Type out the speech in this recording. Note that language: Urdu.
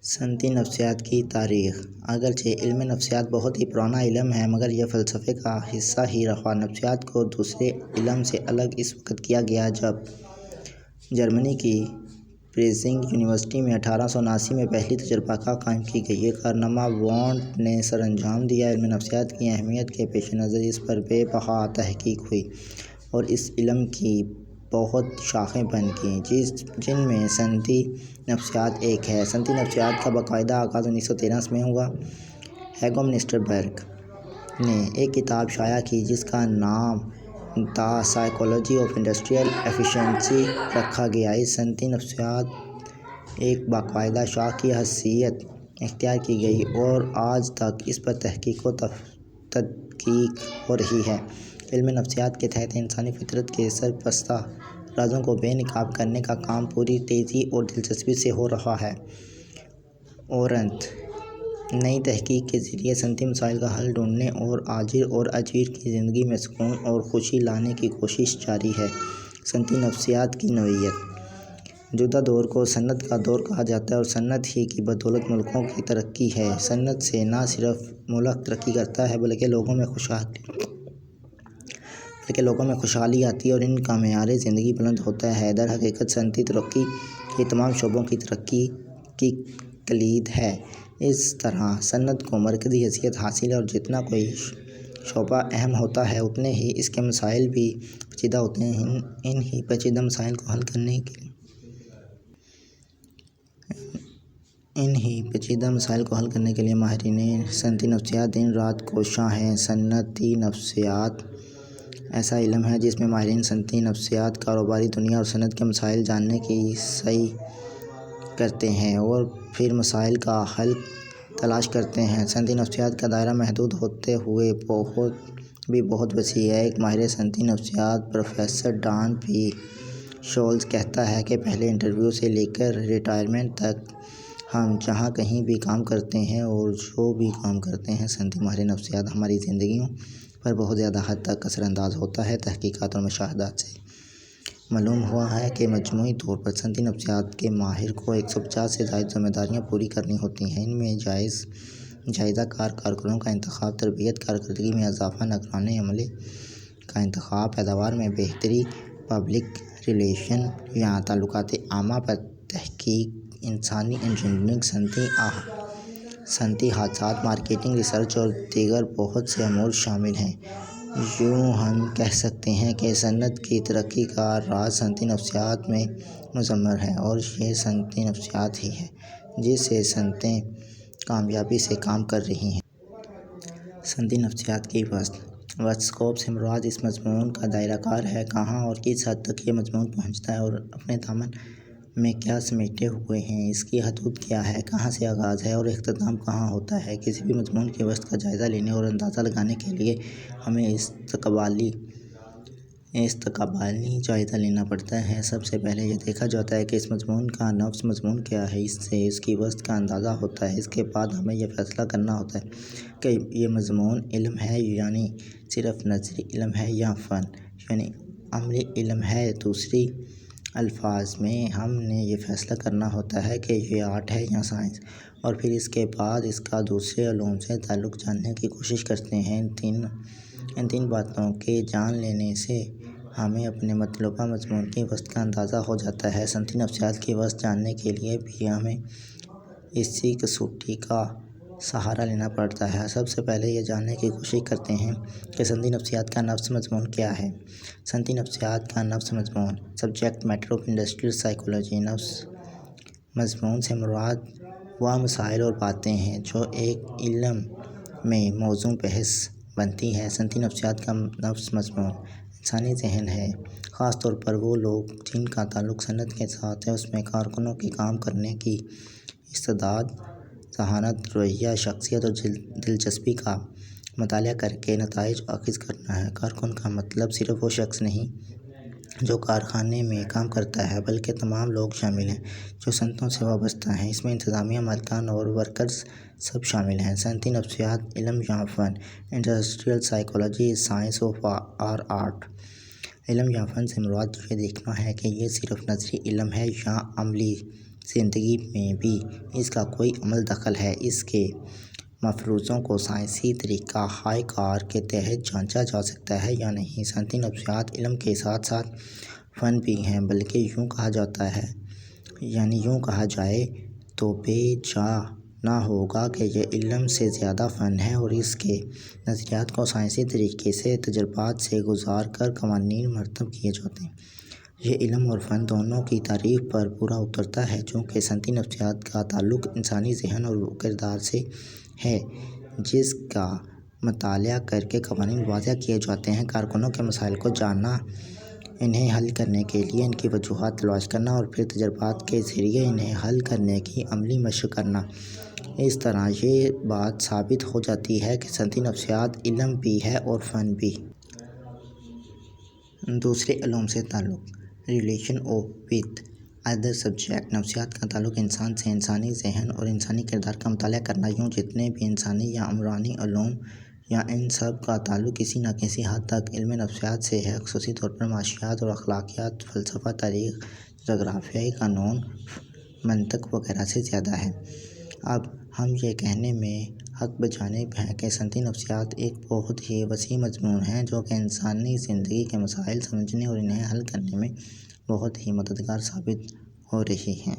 صنعتی نفسیات کی تاریخ۔ اگرچہ علم نفسیات بہت ہی پرانا علم ہے مگر یہ فلسفے کا حصہ ہی رہا۔ نفسیات کو دوسرے علم سے الگ اس وقت کیا گیا جب جرمنی کی پریزنگ یونیورسٹی میں 1879 میں پہلی تجربہ گاہ قائم کی گئی۔ یہ کارنامہ وونڈ نے سر انجام دیا۔ علم نفسیات کی اہمیت کے پیش نظر اس پر بے پناہ تحقیق ہوئی اور اس علم کی بہت شاخیں بن گئیں جن میں صنعتی نفسیات ایک ہے۔ صنعتی نفسیات کا باقاعدہ آغاز 1913 میں ہوا۔ ہیگو منسٹربرگ نے ایک کتاب شائع کی جس کا نام the psychology of industrial efficiency رکھا گیا۔ اس صنعتی نفسیات ایک باقاعدہ شاخ کی حیثیت اختیار کی گئی اور آج تک اس پر تحقیق و تدقیق ہو رہی ہے۔ علم نفسیات کے تحت انسانی فطرت کے سرپرستہ رازوں کو بے نقاب کرنے کا کام پوری تیزی اور دلچسپی سے ہو رہا ہے۔ اورنت نئی تحقیق کے ذریعے صنعتی مسائل کا حل ڈھونڈنے اور تاجر اور اجیر کی زندگی میں سکون اور خوشی لانے کی کوشش جاری ہے۔ صنعتی نفسیات کی نوعیت۔ موجودہ دور کو صنعت کا دور کہا جاتا ہے اور صنعت ہی کی بدولت ملکوں کی ترقی ہے۔ صنعت سے نہ صرف ملک ترقی کرتا ہے بلکہ لوگوں میں خوشحالی آتی ہے اور ان کا معیار زندگی بلند ہوتا ہے۔ در حقیقت صنعتی ترقی ہی تمام شعبوں کی ترقی کی کلید ہے۔ اس طرح صنعت کو مرکزی حیثیت حاصل ہے اور جتنا کوئی شعبہ اہم ہوتا ہے اتنے ہی اس کے مسائل بھی پیچیدہ ہوتے ہیں۔ ان ہی پیچیدہ مسائل کو حل کرنے کے لیے ماہرین صنعتی نفسیات دن رات کوشاں ہیں۔ صنعتی نفسیات ایسا علم ہے جس میں ماہرین صنعتی نفسیات کاروباری دنیا اور صنعت کے مسائل جاننے کی سعی کرتے ہیں اور پھر مسائل کا حل تلاش کرتے ہیں۔ صنعتی نفسیات کا دائرہ محدود ہوتے ہوئے بہت وسیع ہے۔ ایک ماہر صنعتی نفسیات پروفیسر ڈان پی شولز کہتا ہے کہ پہلے انٹرویو سے لے کر ریٹائرمنٹ تک ہم جہاں کہیں بھی کام کرتے ہیں اور جو بھی کام کرتے ہیں صنعتی ماہر نفسیات ہماری زندگیوں پر بہت زیادہ حد تک اثر انداز ہوتا ہے۔ تحقیقات اور مشاہدات سے معلوم ہوا ہے کہ مجموعی طور پر صنعتی نفسیات کے ماہر کو 150 سے زائد ذمہ داریاں پوری کرنی ہوتی ہیں۔ ان میں جائزہ کار کارکنوں کا انتخاب، تربیت، کارکردگی میں اضافہ، نگران عملے کا انتخاب، پیداوار میں بہتری، پبلک ریلیشن یا تعلقات عامہ پر تحقیق، انسانی انجینئرنگ، صنعتی حادثات، مارکیٹنگ، ریسرچ اور دیگر بہت سے امور شامل ہیں۔ یوں ہم کہہ سکتے ہیں کہ صنعت کی ترقی کا راز صنعتی نفسیات میں مضمر ہے اور یہ صنعتی نفسیات ہی ہے جس سے صنعتیں کامیابی سے کام کر رہی ہیں۔ صنعتی نفسیات کی وسعت۔ اسکوپ سے مراد اس مضمون کا دائرہ کار ہے۔ کہاں اور کس حد تک یہ مضمون پہنچتا ہے اور اپنے دامن میں کیا سمیٹے ہوئے ہے، اس کی حدود کیا ہیں، کہاں سے آغاز ہے اور اختتام کہاں ہوتا ہے۔ کسی بھی مضمون کی وسعت کا جائزہ لینے اور اندازہ لگانے کے لیے ہمیں استقبالی جائزہ لینا پڑتا ہے۔ سب سے پہلے یہ دیکھا جاتا ہے کہ اس مضمون کا نفس مضمون کیا ہے، اس سے اس کی وسعت کا اندازہ ہوتا ہے۔ اس کے بعد ہمیں یہ فیصلہ کرنا ہوتا ہے کہ یہ مضمون علم ہے یعنی صرف نظری علم ہے یا فن یعنی عملی علم ہے۔ دوسرے الفاظ میں ہم نے یہ فیصلہ کرنا ہوتا ہے کہ یہ آرٹ ہے یا سائنس، اور پھر اس کے بعد اس کا دوسرے علوم سے تعلق جاننے کی کوشش کرتے ہیں۔ ان تین باتوں کے جان لینے سے ہمیں اپنے مطلوبہ مضمون کی وسعت کا اندازہ ہو جاتا ہے۔ صنعتی نفسیات کی وسعت جاننے کے لیے بھی ہمیں اسی کسوٹی کا سہارا لینا پڑتا ہے۔ سب سے پہلے یہ جاننے کی کوشش کرتے ہیں کہ صنعتی نفسیات کا نفس مضمون کیا ہے۔ صنعتی نفسیات کا نفس مضمون۔ Subject matter of industrial psychology. نفس مضمون سے مراد وہ مسائل اور باتیں ہیں جو ایک علم میں موضوع بحث بنتی ہیں۔ صنعتی نفسیات کا نفس مضمون انسانی ذہن ہے، خاص طور پر وہ لوگ جن کا تعلق صنعت کے ساتھ ہے۔ اس میں کارکنوں کی کام کرنے کی استعداد، ذہانت، رویہ، شخصیت اور دلچسپی کا مطالعہ کر کے نتائج اخذ کرنا ہے۔ کارکن کا مطلب صرف وہ شخص نہیں جو کارخانے میں کام کرتا ہے بلکہ تمام لوگ شامل ہیں جو صنعتوں سے وابستہ ہیں۔ اس میں انتظامیہ، مالکان اور ورکرز سب شامل ہیں۔ صنعتی نفسیات علم یا فن۔ Industrial psychology is science of or art. علم یا فن سے مراد یہ دیکھنا ہے کہ یہ صرف نظری علم ہے یا عملی زندگی میں بھی اس کا کوئی عمل دخل ہے۔ اس کے مفروضوں کو سائنسی طریقہ کار کے تحت جانچا جا سکتا ہے یا نہیں۔ صنعتی نفسیات علم کے ساتھ ساتھ فن بھی ہے، بلکہ یوں کہا جائے تو بے جا نہ ہوگا کہ یہ علم سے زیادہ فن ہے، اور اس کے نظریات کو سائنسی طریقے سے تجربات سے گزار کر قوانین مرتب کیے جاتے ہیں۔ یہ علم اور فن دونوں کی تعریف پر پورا اترتا ہے، چونکہ صنعتی نفسیات کا تعلق انسانی ذہن اور کردار سے ہے، جس کا مطالعہ کر کے قوانین واضح کیے جاتے ہیں۔ کارکنوں کے مسائل کو جاننا، انہیں حل کرنے کے لیے ان کی وجوہات تلاش کرنا اور پھر تجربات کے ذریعے انہیں حل کرنے کی عملی مشق کرنا۔ اس طرح یہ بات ثابت ہو جاتی ہے کہ صنعتی نفسیات علم بھی ہے اور فن بھی۔ دوسرے علوم سے تعلق: ریلیشن وتھ ادر سبجیکٹس۔ نفسیات کا تعلق انسان سے، انسانی ذہن اور انسانی کردار کا مطالعہ کرنا۔ یوں جتنے بھی انسانی یا عمرانی علوم ہیں، ان سب کا تعلق کسی نہ کسی حد تک علم نفسیات سے ہے، خصوصی طور پر معاشیات اور اخلاقیات، فلسفہ، تاریخ، جغرافیہ، قانون، منطق وغیرہ سے زیادہ ہے۔ اب ہم یہ کہنے میں حق بجانب ہیں کہ صنعتی نفسیات ایک بہت ہی وسیع مضمون ہے، جو کہ انسانی زندگی کے مسائل سمجھنے اور انہیں حل کرنے میں بہت ہی مددگار ثابت ہو رہی ہے۔